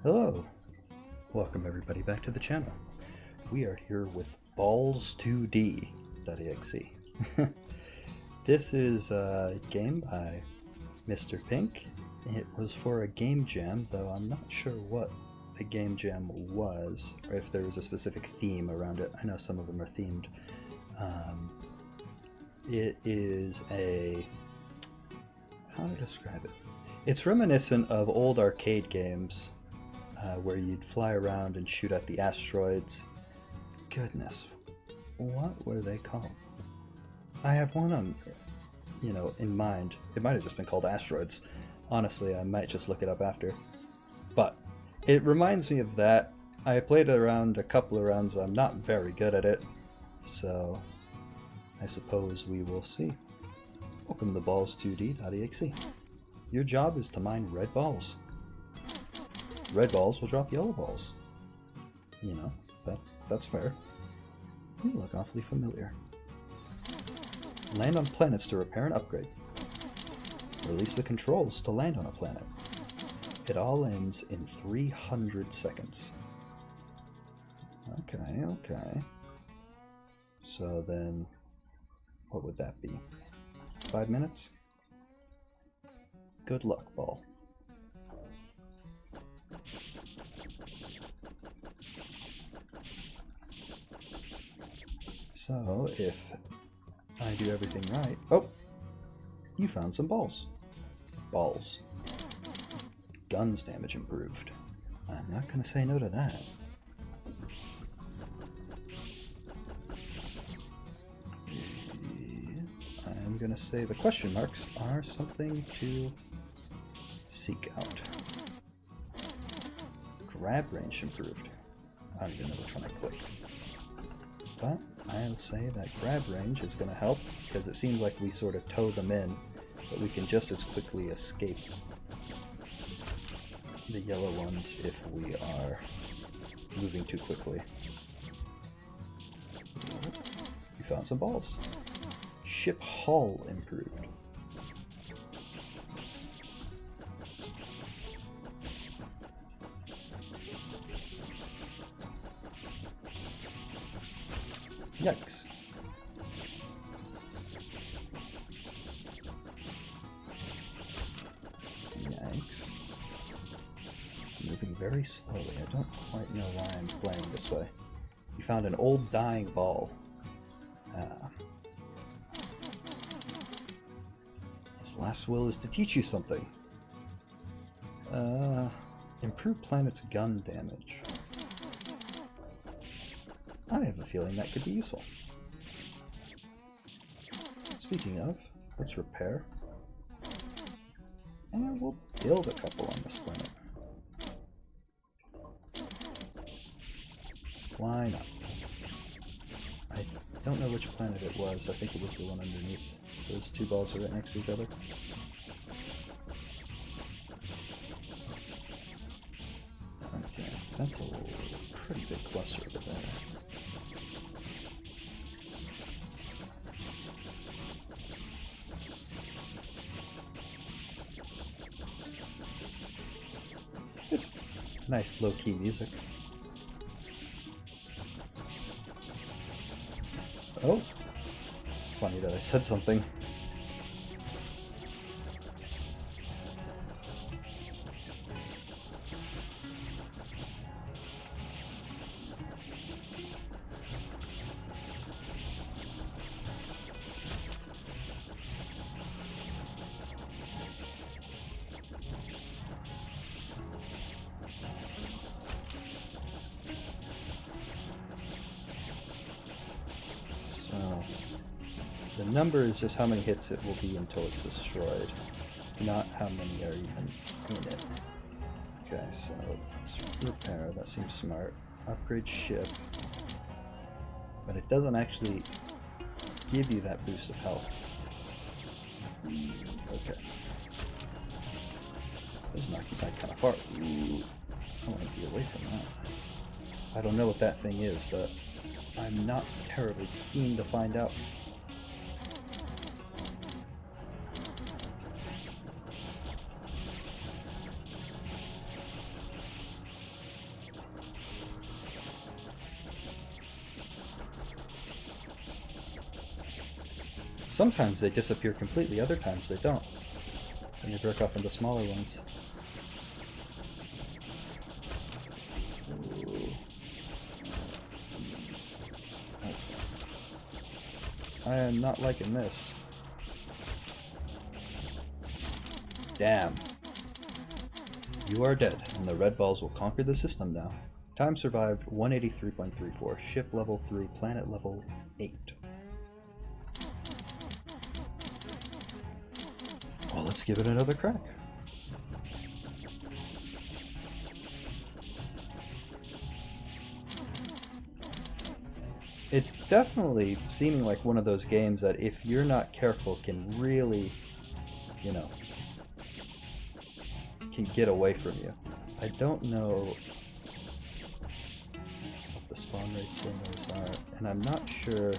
Hello! Welcome everybody back to the channel. We are here with Balls2D.exe. This is a game by Mr. Pink. It was for a game jam, though I'm not sure what the game jam was, or if there was a specific theme around it. I know some of them are themed. It is a... how to describe it? It's reminiscent of old arcade games where you'd fly around and shoot at the asteroids. Goodness, what were they called? I have one on, in mind. It might have just been called Asteroids. Honestly, I might just look it up after. But it reminds me of that. I played around a couple of rounds. I'm not very good at it, so I suppose we will see. Welcome to Balls2D.exe. Your job is to mine red balls. Red balls will drop yellow balls. That's fair. You look awfully familiar. Land on planets to repair and upgrade. Release the controls to land on a planet. It all ends in 300 seconds. Okay. So then, what would that be? 5 minutes? Good luck, ball. So, if I do everything right... Oh! You found some balls. Balls. Guns damage improved. I'm not going to say no to that. I'm going to say the question marks are something to seek out. Grab range improved. I don't even know which one I clicked. But I'll say that grab range is going to help, because it seems like we sort of tow them in, but we can just as quickly escape the yellow ones if we are moving too quickly. You found some balls. Ship hull improved. Yikes. Yikes. Moving very slowly. I don't quite know why I'm playing this way. You found an old dying ball. His last will is to teach you something. Improve planet's gun damage. I have a feeling that could be useful. Speaking of, let's repair. And we'll build a couple on this planet. Why not? I don't know which planet it was. I think it was the one underneath. Those two balls are right next to each other. Okay, that's a pretty big cluster over there. It's nice low-key music. Oh, it's funny that I said something. The number is just how many hits it will be until it's destroyed, not how many are even in it. Okay, so let's repair. That seems smart. Upgrade ship. But it doesn't actually give you that boost of health. Okay. Let's knock you back kind of far. Ooh, I want to be away from that. I don't know what that thing is, but I'm not terribly keen to find out. Sometimes they disappear completely, other times they don't. And they break off into smaller ones. Ooh. I am not liking this. Damn. You are dead, and the red balls will conquer the system now. Time survived 183.34. Ship level 3, planet level 8. Well, let's give it another crack. It's definitely seeming like one of those games that if you're not careful can really, you know, can get away from you. I don't know what the spawn rates in those are, and I'm not sure.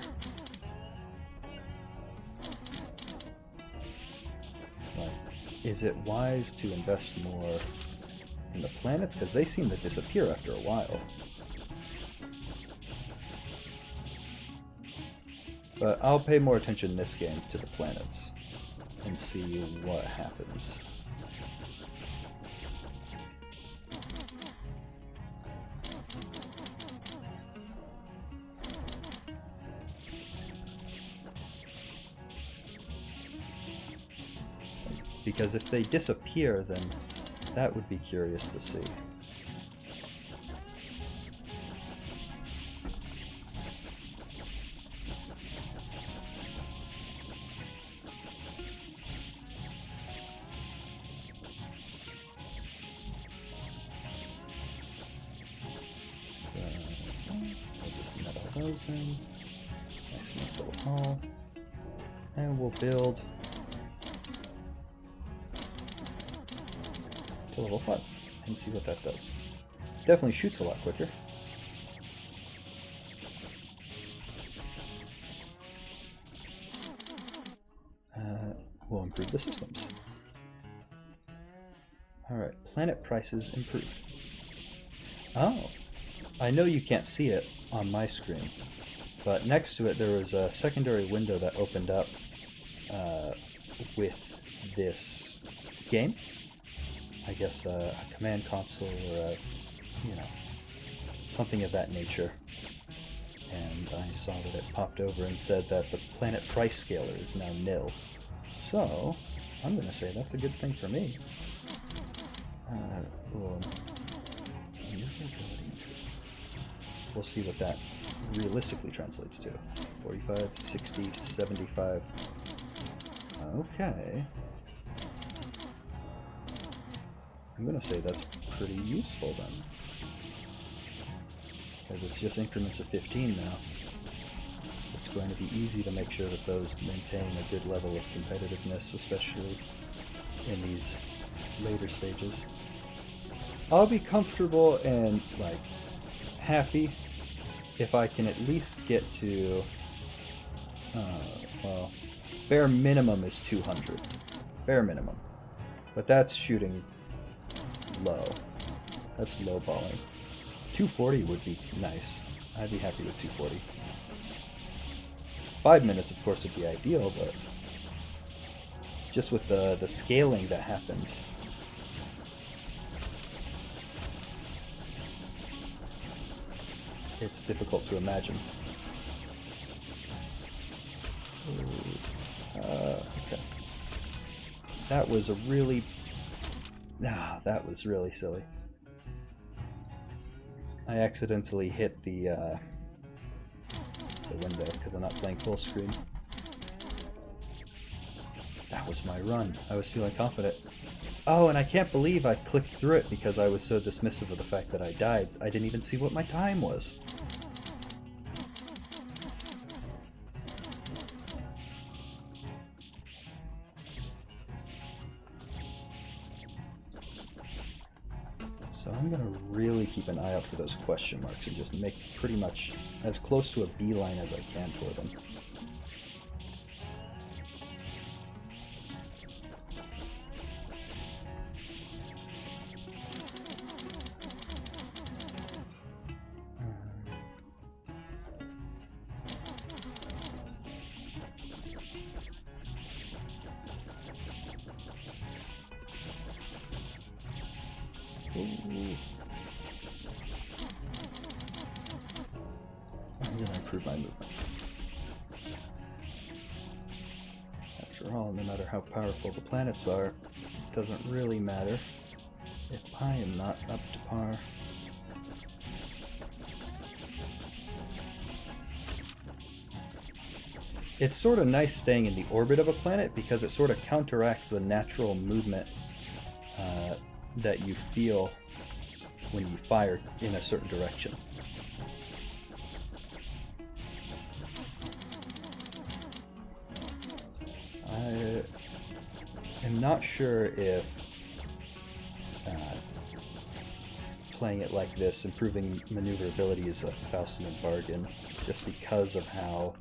Like, is it wise to invest more in the planets? Because they seem to disappear after a while. But I'll pay more attention this game to the planets and see what happens. Because if they disappear, then that would be curious to see. We'll just net all those in. Nice enough little haul. And we'll build to level 5 and see what that does. Definitely shoots a lot quicker. We'll improve the systems. Alright, planet prices improved. Oh, I know you can't see it on my screen, but next to it there was a secondary window that opened up with this game. I guess a command console or a, you know, something of that nature. And I saw that it popped over and said that the planet price scaler is now nil. So, I'm going to say that's a good thing for me. We'll see what that realistically translates to. 45, 60, 75. Okay. I'm going to say that's pretty useful then. Because it's just increments of 15 now. It's going to be easy to make sure that those maintain a good level of competitiveness, especially in these later stages. I'll be comfortable and, like, happy if I can at least get to, well, bare minimum is 200. Bare minimum. But that's shooting low. That's low balling. 240 would be nice. I'd be happy with 240. 5 minutes, of course, would be ideal, but just with the scaling that happens. It's difficult to imagine. Okay. That was a really... that was really silly. I accidentally hit the window because I'm not playing full screen. That was my run. I was feeling confident. Oh, and I can't believe I clicked through it because I was so dismissive of the fact that I died. I didn't even see what my time was. So I'm going to really keep an eye out for those question marks and just make pretty much as close to a beeline as I can for them. Ooh. I'm going to improve my movement. After all, no matter how powerful the planets are, it doesn't really matter if I am not up to par. It's sort of nice staying in the orbit of a planet because it sort of counteracts the natural movement that you feel when you fire in a certain direction. I am not sure if playing it like this, improving maneuverability, is a Faustian bargain, just because of how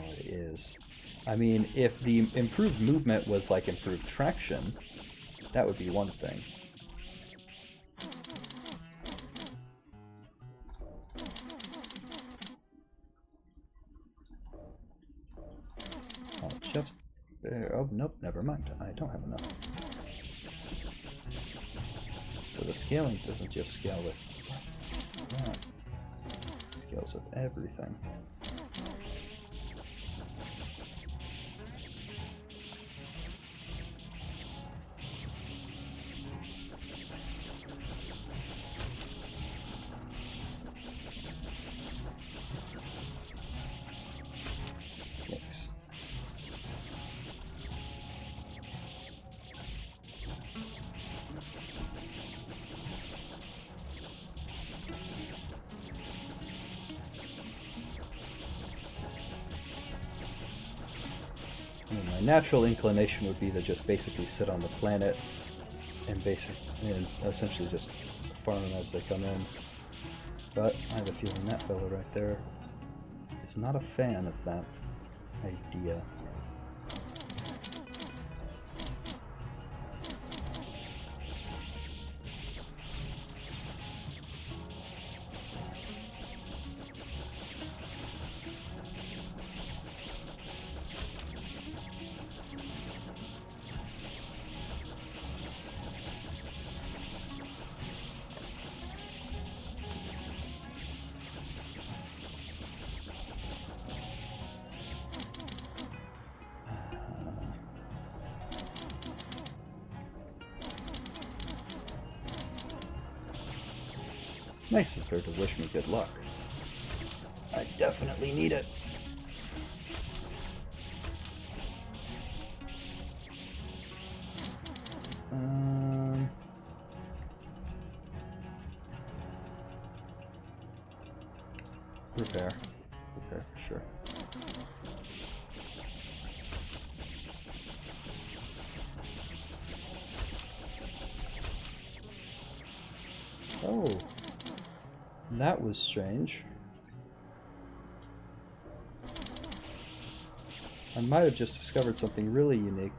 it is. I mean, if the improved movement was like improved traction, that would be one thing. I'll just... oh, nope, never mind. I don't have enough. So the scaling doesn't just scale with that. It scales with everything. My natural inclination would be to just basically sit on the planet and essentially just farm them as they come in. But I have a feeling that fellow right there is not a fan of that idea. Nice of her to wish me good luck. I definitely need it. Repair. Repair for sure. Oh. That was strange. I might have just discovered something really unique.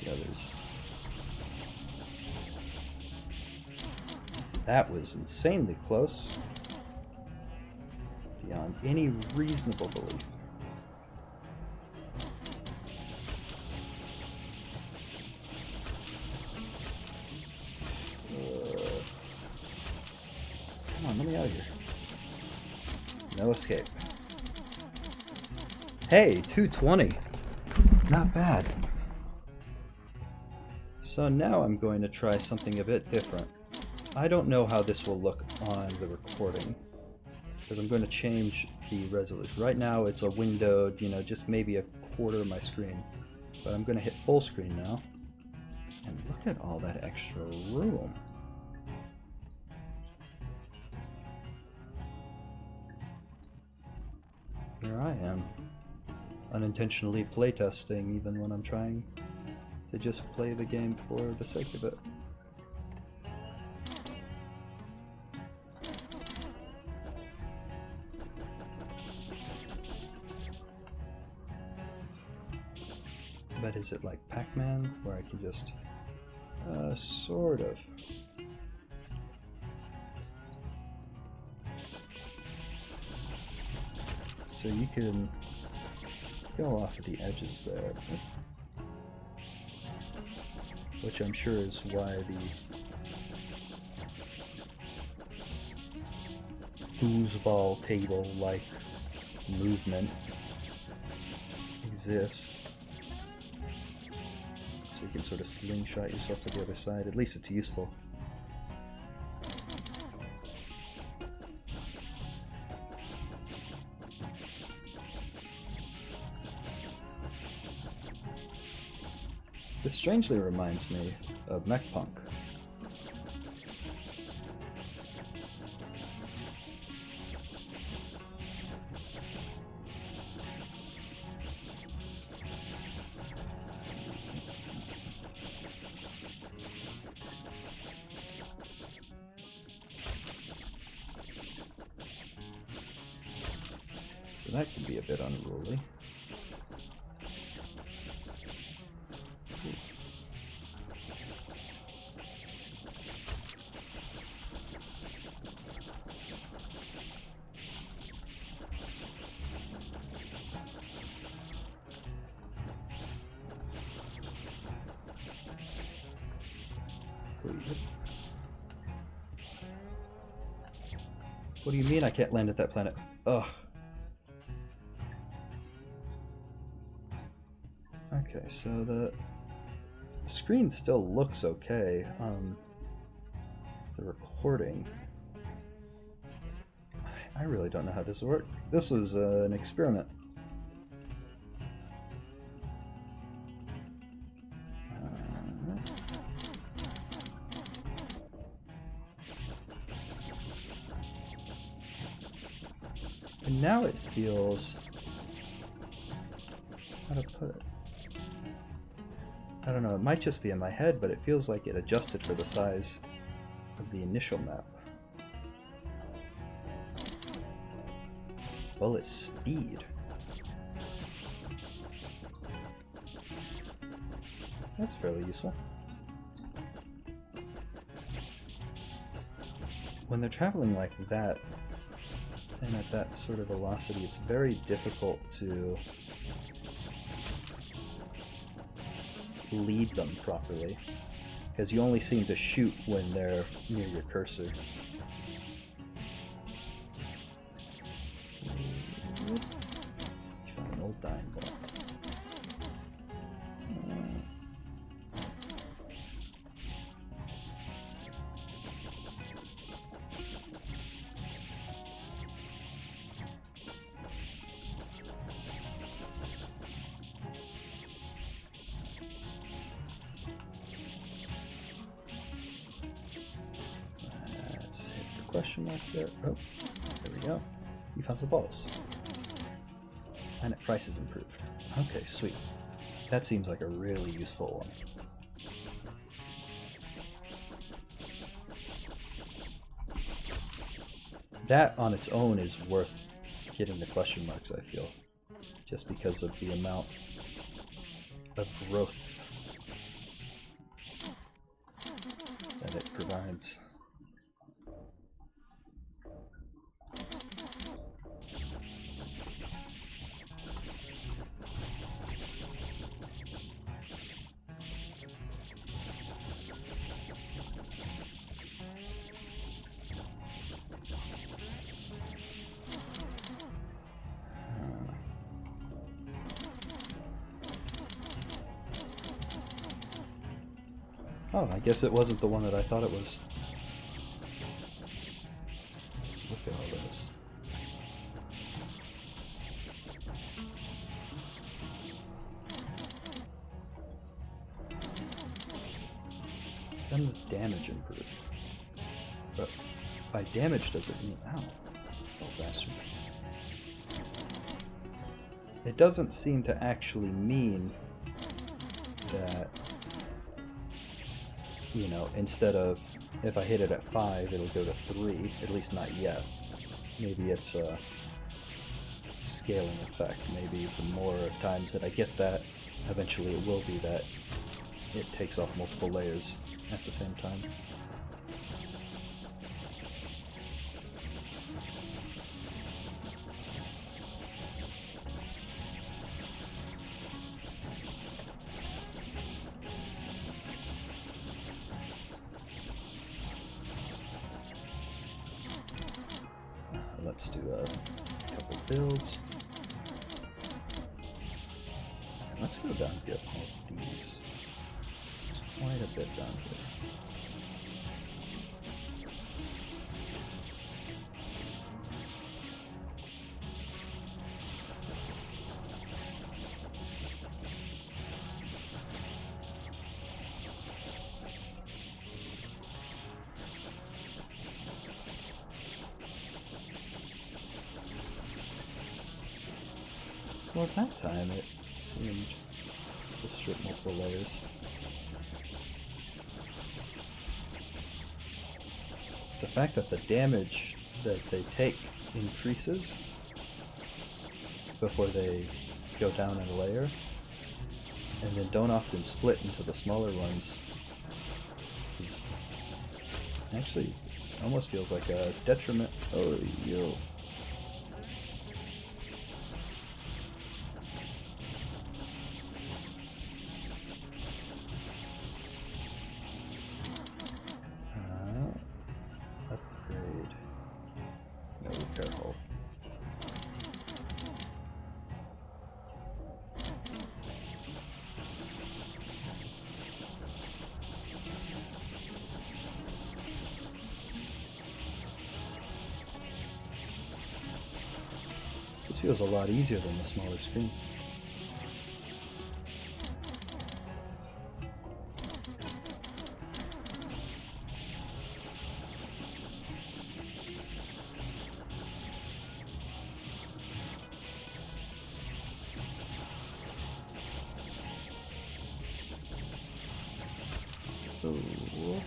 The others. That was insanely close. Beyond any reasonable belief. Come on, let me out of here. No escape. Hey, 220. Not bad. So now I'm going to try something a bit different. I don't know how this will look on the recording, because I'm going to change the resolution. Right now it's a windowed, just maybe a quarter of my screen. But I'm going to hit full screen now. And look at all that extra room. Here I am, unintentionally playtesting even when I'm trying to just play the game for the sake of it. But is it like Pac-Man, where I can just... sort of. So you can go off at the edges there, which I'm sure is why the foosball table-like movement exists. So you can sort of slingshot yourself to the other side. At least it's useful. This strangely reminds me of Mech Punk. So that can be a bit unruly. What do you mean I can't land at that planet? Ugh. Okay, so the screen still looks okay on the recording. I really don't know how this works. This was an experiment. And now it feels... how to put it? I don't know, it might just be in my head, but it feels like it adjusted for the size of the initial map. Bullet speed. That's fairly useful. When they're traveling like that, and at that sort of velocity, it's very difficult to lead them properly, because you only seem to shoot when they're near your cursor. You found an old dying ball. Question mark there. Oh, there we go. You found some balls. Planet price is improved. Okay, sweet. That seems like a really useful one. That on its own is worth getting the question marks, I feel. Just because of the amount of growth that it provides. Oh, I guess it wasn't the one that I thought it was. Look at all this. Then this damage improved. But by damage does it mean... Ow. Oh, bastard. It doesn't seem to actually mean that, you know, instead of if I hit it at 5, it'll go to 3, at least not yet. Maybe it's a scaling effect. Maybe the more times that I get that, eventually it will be that it takes off multiple layers at the same time. Let's do a couple builds. Let's go down and get all of these. There's quite a bit down here. Well, at that time, it seemed to strip multiple layers. The fact that the damage that they take increases before they go down in a layer, and then don't often split into the smaller ones, is actually almost feels like a detriment. Oh, yo. Upgrade. No repair hole. This feels a lot easier than the smaller screen. Ooh.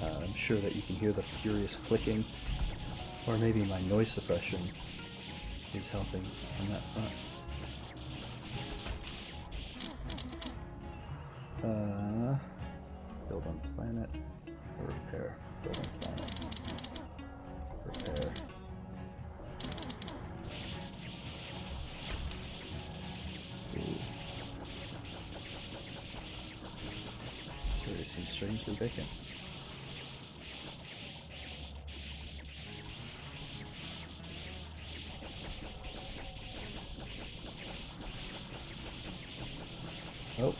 I'm sure that you can hear the furious clicking, or maybe my noise suppression is helping on that front. Build on planet, or repair. Build on planet, repair. Ooh. This area seems strangely vacant. Oh.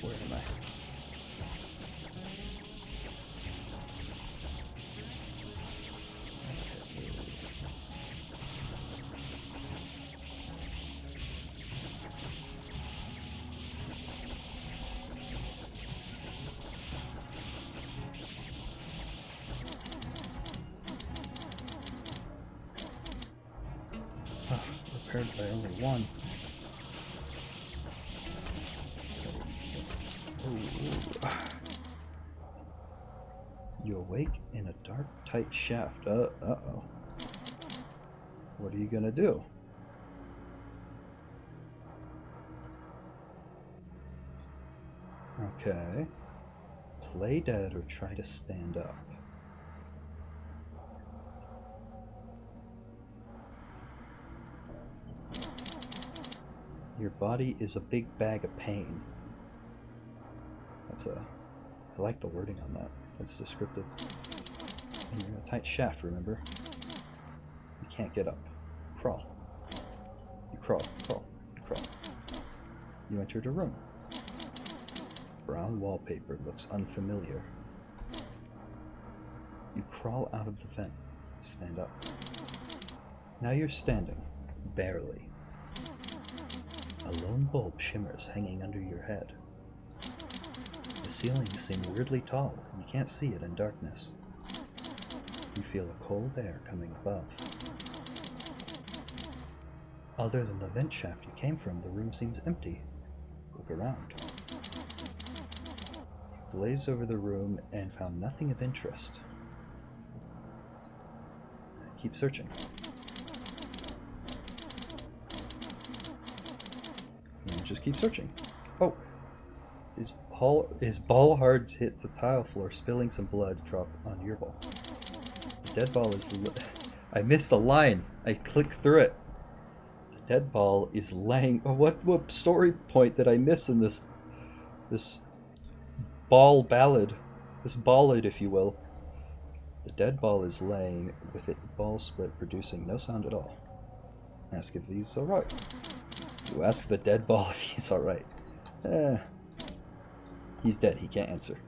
Where am I? Oh, repaired by only one. You awake in a dark, tight shaft. Uh-oh. What are you gonna do? Okay. Play dead or try to stand up. Your body is a big bag of pain. I like the wording on that. That's descriptive. And you're in a tight shaft, remember? You can't get up. Crawl. You crawl, crawl, you crawl. You entered a room. Brown wallpaper looks unfamiliar. You crawl out of the vent. Stand up. Now you're standing, barely. A lone bulb shimmers hanging under your head. The ceilings seem weirdly tall. You can't see it in darkness. You feel a cold air coming above. Other than the vent shaft you came from, the room seems empty. Look around. You glaze over the room and found nothing of interest. Keep searching. And just keep searching. Oh! His ball hard hits the tile floor, spilling some blood drop onto your ball. The dead ball is... I missed a line! I clicked through it! The dead ball is laying... Oh, what story point did I miss in this ball ballad? This ballad, if you will. The dead ball is laying with its ball split, producing no sound at all. Ask if he's alright. You ask the dead ball if he's alright. He's dead, he can't answer.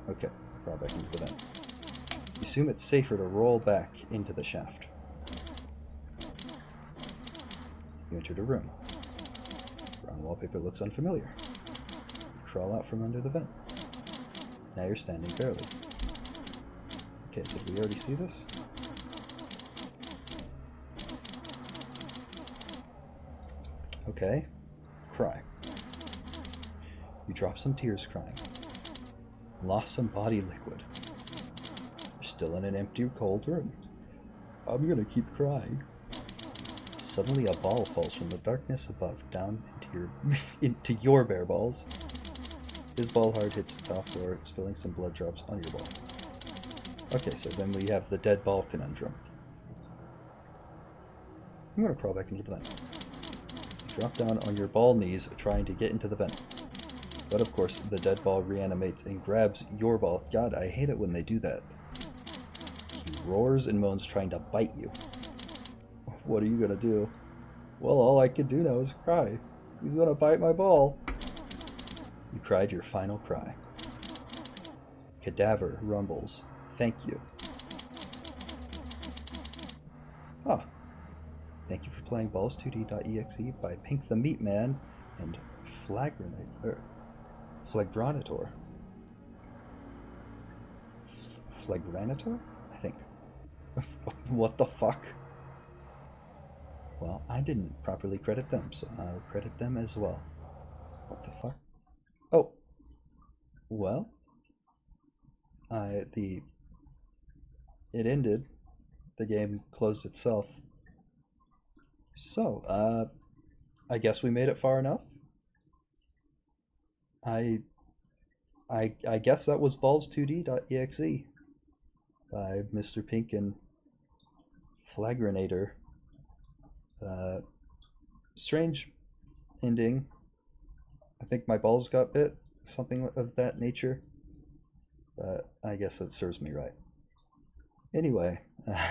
Okay, crawl back into the vent. You assume it's safer to roll back into the shaft. You entered a room. Brown wallpaper looks unfamiliar. You crawl out from under the vent. Now you're standing barely. Okay, did we already see this? Okay. Cry. You drop some tears crying. Lost some body liquid. You're still in an empty, cold room. I'm gonna keep crying. Suddenly a ball falls from the darkness above down into your bare balls. His ball hard hits the top floor, spilling some blood drops on your ball. Okay, so then we have the dead ball conundrum. I'm gonna crawl back into the vent. Drop down on your ball knees, trying to get into the vent. But of course, the dead ball reanimates and grabs your ball. God, I hate it when they do that. He roars and moans, trying to bite you. What are you gonna do? Well, all I can do now is cry. He's gonna bite my ball. You cried your final cry. Cadaver rumbles. Thank you. Ah. Thank you for playing Balls2D.exe by Pink the Meat Man and Flagranator. Flagranator? I think. What the fuck? Well, I didn't properly credit them, so I'll credit them as well. What the fuck? Oh. Well. It ended. The game closed itself. So, I guess we made it far enough. I guess that was Balls2D.exe by Mr. Pink and Flagranator. Strange ending. I think my balls got bit, something of that nature. But I guess that serves me right. Anyway,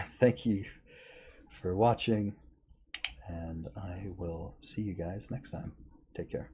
thank you for watching, and I will see you guys next time. Take care.